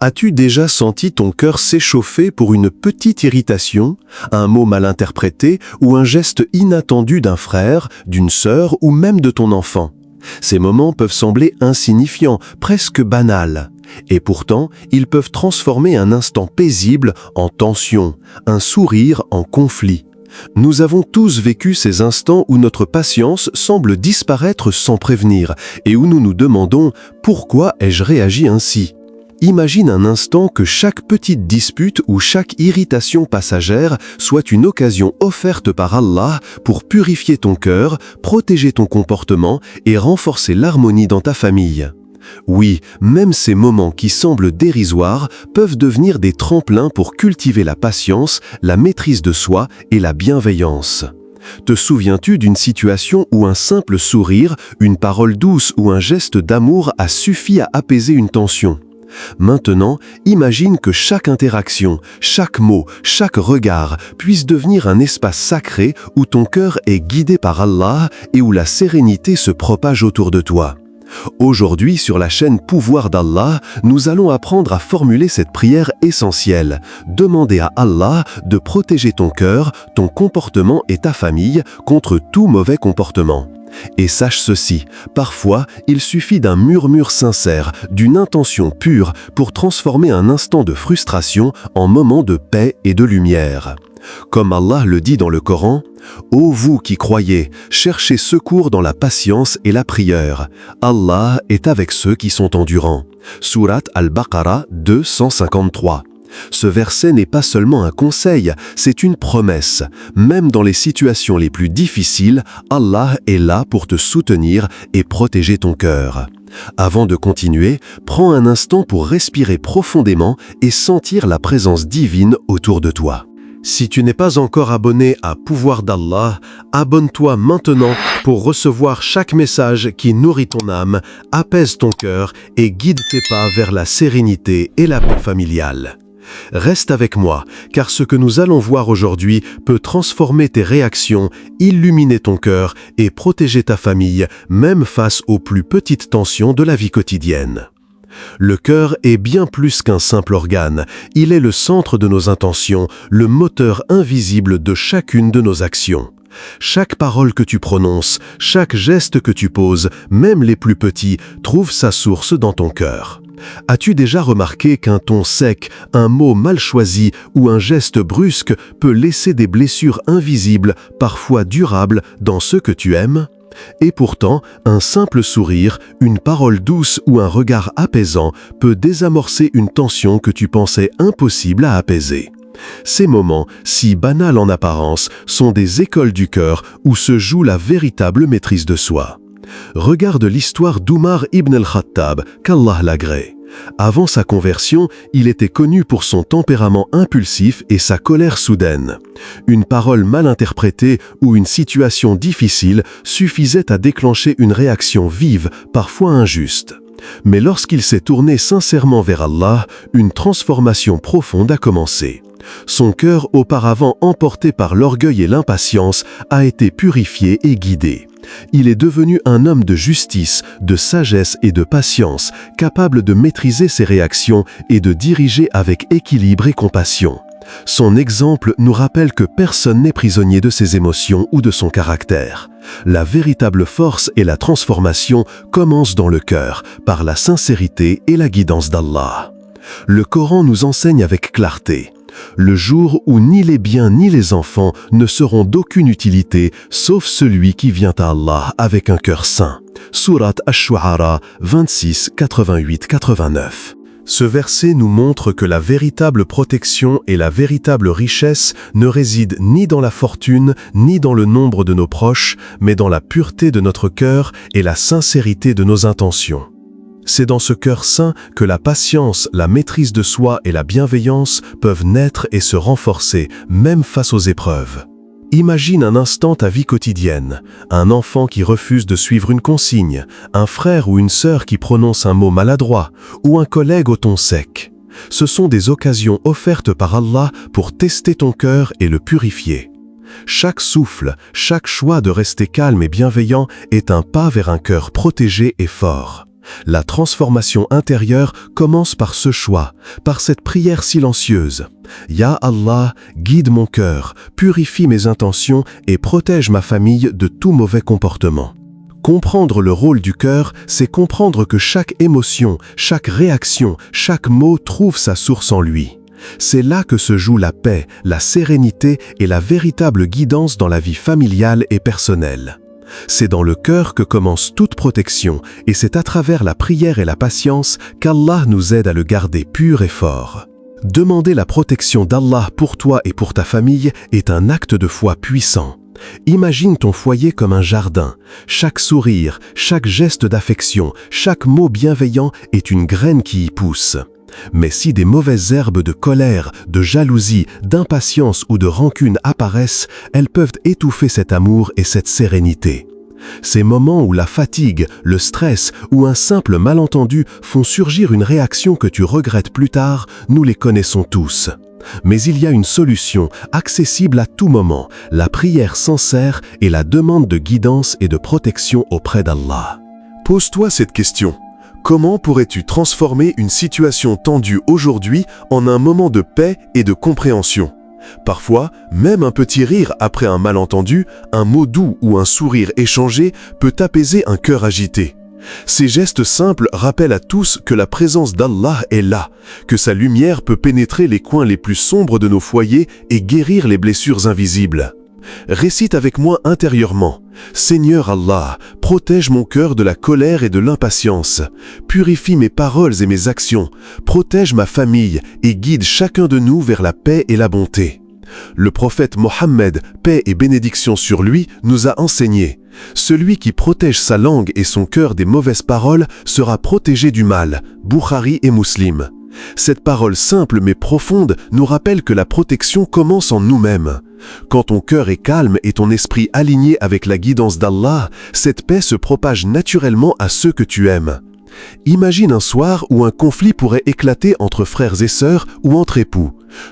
As-tu déjà senti ton cœur s'échauffer pour une petite irritation, un mot mal interprété ou un geste inattendu d'un frère, d'une sœur ou même de ton enfant? Ces moments peuvent sembler insignifiants, presque banals. Et pourtant, ils peuvent transformer un instant paisible en tension, un sourire en conflit. Nous avons tous vécu ces instants où notre patience semble disparaître sans prévenir et où nous nous demandons « Pourquoi ai-je réagi ainsi ?» Imagine un instant que chaque petite dispute ou chaque irritation passagère soit une occasion offerte par Allah pour purifier ton cœur, protéger ton comportement et renforcer l'harmonie dans ta famille. Oui, même ces moments qui semblent dérisoires peuvent devenir des tremplins pour cultiver la patience, la maîtrise de soi et la bienveillance. Te souviens-tu d'une situation où un simple sourire, une parole douce ou un geste d'amour a suffi à apaiser une tension ? Maintenant, imagine que chaque interaction, chaque mot, chaque regard puisse devenir un espace sacré où ton cœur est guidé par Allah et où la sérénité se propage autour de toi. Aujourd'hui, sur la chaîne Pouvoir d'Allah, nous allons apprendre à formuler cette prière essentielle. Demander à Allah de protéger ton cœur, ton comportement et ta famille contre tout mauvais comportement. Et sache ceci, parfois, il suffit d'un murmure sincère, d'une intention pure pour transformer un instant de frustration en moment de paix et de lumière. Comme Allah le dit dans le Coran, « Ô vous qui croyez, cherchez secours dans la patience et la prière. Allah est avec ceux qui sont endurants. » Sourate Al-Baqarah 253. Ce verset n'est pas seulement un conseil, c'est une promesse. Même dans les situations les plus difficiles, Allah est là pour te soutenir et protéger ton cœur. Avant de continuer, prends un instant pour respirer profondément et sentir la présence divine autour de toi. Si tu n'es pas encore abonné à Pouvoir d'Allah, abonne-toi maintenant pour recevoir chaque message qui nourrit ton âme, apaise ton cœur et guide tes pas vers la sérénité et la paix familiale. Reste avec moi, car ce que nous allons voir aujourd'hui peut transformer tes réactions, illuminer ton cœur et protéger ta famille, même face aux plus petites tensions de la vie quotidienne. Le cœur est bien plus qu'un simple organe, il est le centre de nos intentions, le moteur invisible de chacune de nos actions. Chaque parole que tu prononces, chaque geste que tu poses, même les plus petits, trouve sa source dans ton cœur. As-tu déjà remarqué qu'un ton sec, un mot mal choisi ou un geste brusque peut laisser des blessures invisibles, parfois durables, dans ceux que tu aimes ? Et pourtant, un simple sourire, une parole douce ou un regard apaisant peut désamorcer une tension que tu pensais impossible à apaiser. Ces moments, si banals en apparence, sont des écoles du cœur où se joue la véritable maîtrise de soi. Regarde l'histoire d'Umar ibn al-Khattab, qu'Allah l'agrée. Avant sa conversion, il était connu pour son tempérament impulsif et sa colère soudaine. Une parole mal interprétée ou une situation difficile suffisait à déclencher une réaction vive, parfois injuste. Mais lorsqu'il s'est tourné sincèrement vers Allah, une transformation profonde a commencé. Son cœur, auparavant emporté par l'orgueil et l'impatience, a été purifié et guidé. Il est devenu un homme de justice, de sagesse et de patience, capable de maîtriser ses réactions et de diriger avec équilibre et compassion. Son exemple nous rappelle que personne n'est prisonnier de ses émotions ou de son caractère. La véritable force et la transformation commencent dans le cœur, par la sincérité et la guidance d'Allah. Le Coran nous enseigne avec clarté: le jour où ni les biens ni les enfants ne seront d'aucune utilité, sauf celui qui vient à Allah avec un cœur saint. Sourate Ash-Shu'ara 26, 88-89. Ce verset nous montre que la véritable protection et la véritable richesse ne résident ni dans la fortune, ni dans le nombre de nos proches, mais dans la pureté de notre cœur et la sincérité de nos intentions. C'est dans ce cœur saint que la patience, la maîtrise de soi et la bienveillance peuvent naître et se renforcer, même face aux épreuves. Imagine un instant ta vie quotidienne, un enfant qui refuse de suivre une consigne, un frère ou une sœur qui prononce un mot maladroit, ou un collègue au ton sec. Ce sont des occasions offertes par Allah pour tester ton cœur et le purifier. Chaque souffle, chaque choix de rester calme et bienveillant est un pas vers un cœur protégé et fort. La transformation intérieure commence par ce choix, par cette prière silencieuse. Ya Allah, guide mon cœur, purifie mes intentions et protège ma famille de tout mauvais comportement. Comprendre le rôle du cœur, c'est comprendre que chaque émotion, chaque réaction, chaque mot trouve sa source en lui. C'est là que se joue la paix, la sérénité et la véritable guidance dans la vie familiale et personnelle. C'est dans le cœur que commence toute protection et c'est à travers la prière et la patience qu'Allah nous aide à le garder pur et fort. Demander la protection d'Allah pour toi et pour ta famille est un acte de foi puissant. Imagine ton foyer comme un jardin. Chaque sourire, chaque geste d'affection, chaque mot bienveillant est une graine qui y pousse. Mais si des mauvaises herbes de colère, de jalousie, d'impatience ou de rancune apparaissent, elles peuvent étouffer cet amour et cette sérénité. Ces moments où la fatigue, le stress ou un simple malentendu font surgir une réaction que tu regrettes plus tard, nous les connaissons tous. Mais il y a une solution, accessible à tout moment, la prière sincère et la demande de guidance et de protection auprès d'Allah. Pose-toi cette question. Comment pourrais-tu transformer une situation tendue aujourd'hui en un moment de paix et de compréhension? Parfois, même un petit rire après un malentendu, un mot doux ou un sourire échangé peut apaiser un cœur agité. Ces gestes simples rappellent à tous que la présence d'Allah est là, que sa lumière peut pénétrer les coins les plus sombres de nos foyers et guérir les blessures invisibles. Récite avec moi intérieurement. Seigneur Allah, protège mon cœur de la colère et de l'impatience. Purifie mes paroles et mes actions. Protège ma famille et guide chacun de nous vers la paix et la bonté. Le prophète Mohammed, paix et bénédiction sur lui, nous a enseigné. Celui qui protège sa langue et son cœur des mauvaises paroles sera protégé du mal. Bukhari et Muslim. Cette parole simple mais profonde nous rappelle que la protection commence en nous-mêmes. Quand ton cœur est calme et ton esprit aligné avec la guidance d'Allah, cette paix se propage naturellement à ceux que tu aimes. Imagine un soir où un conflit pourrait éclater entre frères et sœurs ou entre époux.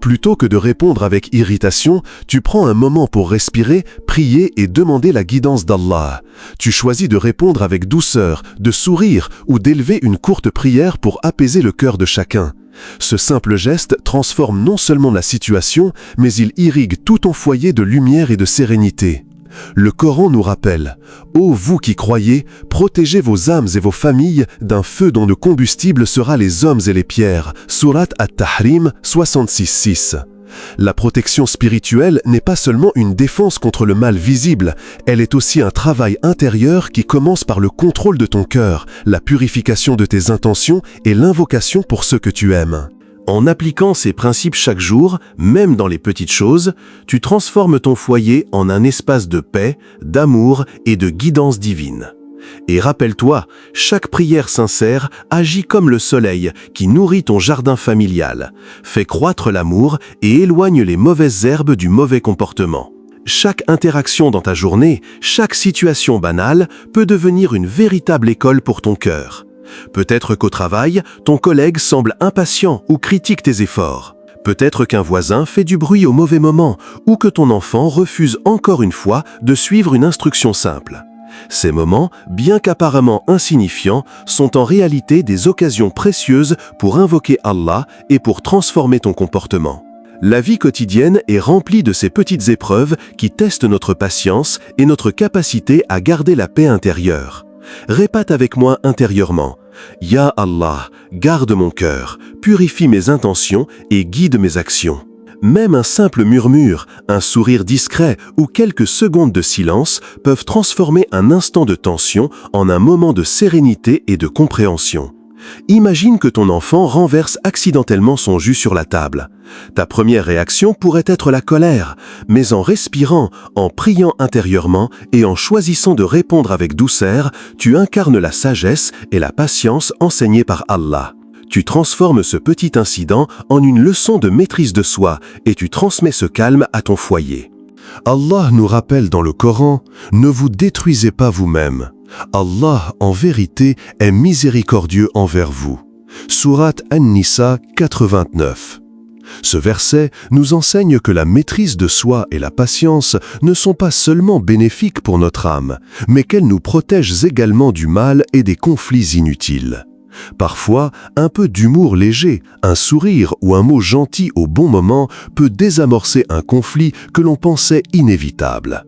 Plutôt que de répondre avec irritation, tu prends un moment pour respirer, prier et demander la guidance d'Allah. Tu choisis de répondre avec douceur, de sourire ou d'élever une courte prière pour apaiser le cœur de chacun. Ce simple geste transforme non seulement la situation, mais il irrigue tout ton foyer de lumière et de sérénité. Le Coran nous rappelle « Ô vous qui croyez, protégez vos âmes et vos familles d'un feu dont le combustible sera les hommes et les pierres. » Sourate At-Tahrim 66:6. La protection spirituelle n'est pas seulement une défense contre le mal visible, elle est aussi un travail intérieur qui commence par le contrôle de ton cœur, la purification de tes intentions et l'invocation pour ceux que tu aimes. En appliquant ces principes chaque jour, même dans les petites choses, tu transformes ton foyer en un espace de paix, d'amour et de guidance divine. Et rappelle-toi, chaque prière sincère agit comme le soleil qui nourrit ton jardin familial, fait croître l'amour et éloigne les mauvaises herbes du mauvais comportement. Chaque interaction dans ta journée, chaque situation banale peut devenir une véritable école pour ton cœur. Peut-être qu'au travail, ton collègue semble impatient ou critique tes efforts. Peut-être qu'un voisin fait du bruit au mauvais moment ou que ton enfant refuse encore une fois de suivre une instruction simple. Ces moments, bien qu'apparemment insignifiants, sont en réalité des occasions précieuses pour invoquer Allah et pour transformer ton comportement. La vie quotidienne est remplie de ces petites épreuves qui testent notre patience et notre capacité à garder la paix intérieure. Répète avec moi intérieurement « Ya Allah, garde mon cœur, purifie mes intentions et guide mes actions ». Même un simple murmure, un sourire discret ou quelques secondes de silence peuvent transformer un instant de tension en un moment de sérénité et de compréhension. Imagine que ton enfant renverse accidentellement son jus sur la table. Ta première réaction pourrait être la colère, mais en respirant, en priant intérieurement et en choisissant de répondre avec douceur, tu incarnes la sagesse et la patience enseignées par Allah. Tu transformes ce petit incident en une leçon de maîtrise de soi et tu transmets ce calme à ton foyer. Allah nous rappelle dans le Coran « Ne vous détruisez pas vous-même. Allah, en vérité, est miséricordieux envers vous. » Sourate An-Nisa 89. Ce verset nous enseigne que la maîtrise de soi et la patience ne sont pas seulement bénéfiques pour notre âme, mais qu'elles nous protègent également du mal et des conflits inutiles. Parfois, un peu d'humour léger, un sourire ou un mot gentil au bon moment peut désamorcer un conflit que l'on pensait inévitable.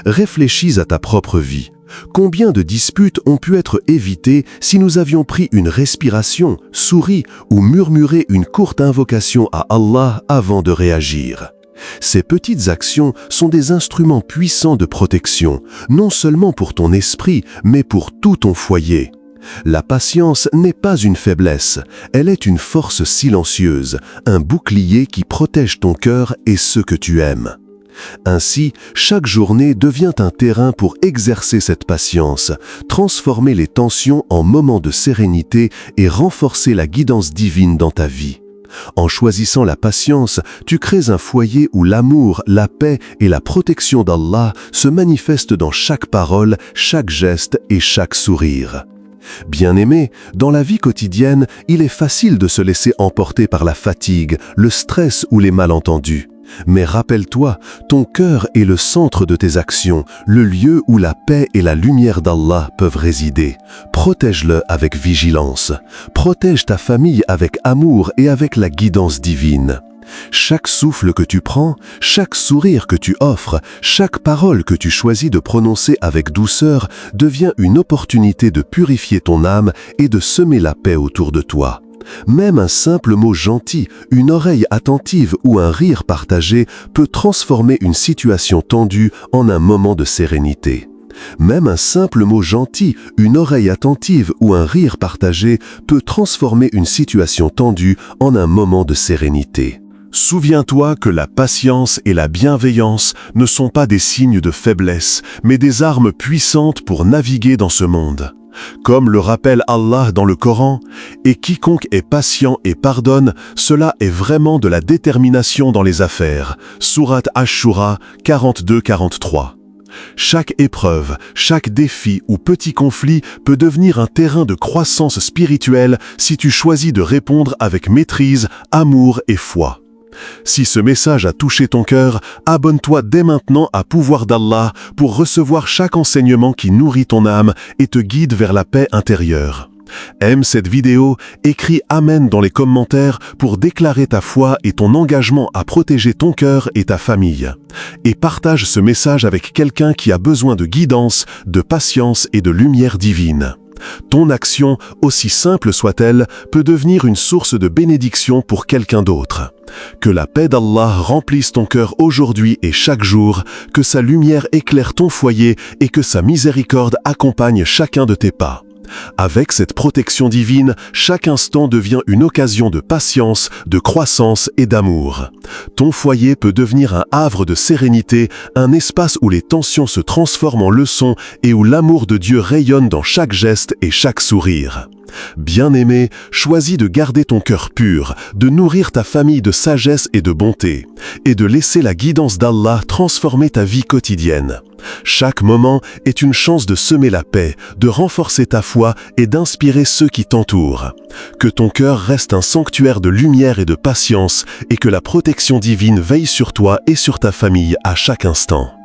Réfléchis à ta propre vie. Combien de disputes ont pu être évitées si nous avions pris une respiration, souri ou murmuré une courte invocation à Allah avant de réagir? Ces petites actions sont des instruments puissants de protection, non seulement pour ton esprit, mais pour tout ton foyer. La patience n'est pas une faiblesse, elle est une force silencieuse, un bouclier qui protège ton cœur et ceux que tu aimes. Ainsi, chaque journée devient un terrain pour exercer cette patience, transformer les tensions en moments de sérénité et renforcer la guidance divine dans ta vie. En choisissant la patience, tu crées un foyer où l'amour, la paix et la protection d'Allah se manifestent dans chaque parole, chaque geste et chaque sourire. Bien-aimé, dans la vie quotidienne, il est facile de se laisser emporter par la fatigue, le stress ou les malentendus. Mais rappelle-toi, ton cœur est le centre de tes actions, le lieu où la paix et la lumière d'Allah peuvent résider. Protège-le avec vigilance. Protège ta famille avec amour et avec la guidance divine. Chaque souffle que tu prends, chaque sourire que tu offres, chaque parole que tu choisis de prononcer avec douceur devient une opportunité de purifier ton âme et de semer la paix autour de toi. Même un simple mot gentil, une oreille attentive ou un rire partagé peut transformer une situation tendue en un moment de sérénité. Même un simple mot gentil, une oreille attentive ou un rire partagé peut transformer une situation tendue en un moment de sérénité. Souviens-toi que la patience et la bienveillance ne sont pas des signes de faiblesse, mais des armes puissantes pour naviguer dans ce monde. Comme le rappelle Allah dans le Coran, « Et quiconque est patient et pardonne, cela est vraiment de la détermination dans les affaires. » Sourate Ash-Shura 42-43. Chaque épreuve, chaque défi ou petit conflit peut devenir un terrain de croissance spirituelle si tu choisis de répondre avec maîtrise, amour et foi. Si ce message a touché ton cœur, abonne-toi dès maintenant à Pouvoir d'Allah pour recevoir chaque enseignement qui nourrit ton âme et te guide vers la paix intérieure. Aime cette vidéo, écris Amen dans les commentaires pour déclarer ta foi et ton engagement à protéger ton cœur et ta famille. Et partage ce message avec quelqu'un qui a besoin de guidance, de patience et de lumière divine. Ton action, aussi simple soit-elle, peut devenir une source de bénédiction pour quelqu'un d'autre. Que la paix d'Allah remplisse ton cœur aujourd'hui et chaque jour, que sa lumière éclaire ton foyer et que sa miséricorde accompagne chacun de tes pas. Avec cette protection divine, chaque instant devient une occasion de patience, de croissance et d'amour. Ton foyer peut devenir un havre de sérénité, un espace où les tensions se transforment en leçons et où l'amour de Dieu rayonne dans chaque geste et chaque sourire. Bien-aimé, choisis de garder ton cœur pur, de nourrir ta famille de sagesse et de bonté, et de laisser la guidance d'Allah transformer ta vie quotidienne. Chaque moment est une chance de semer la paix, de renforcer ta foi et d'inspirer ceux qui t'entourent. Que ton cœur reste un sanctuaire de lumière et de patience, et que la protection divine veille sur toi et sur ta famille à chaque instant.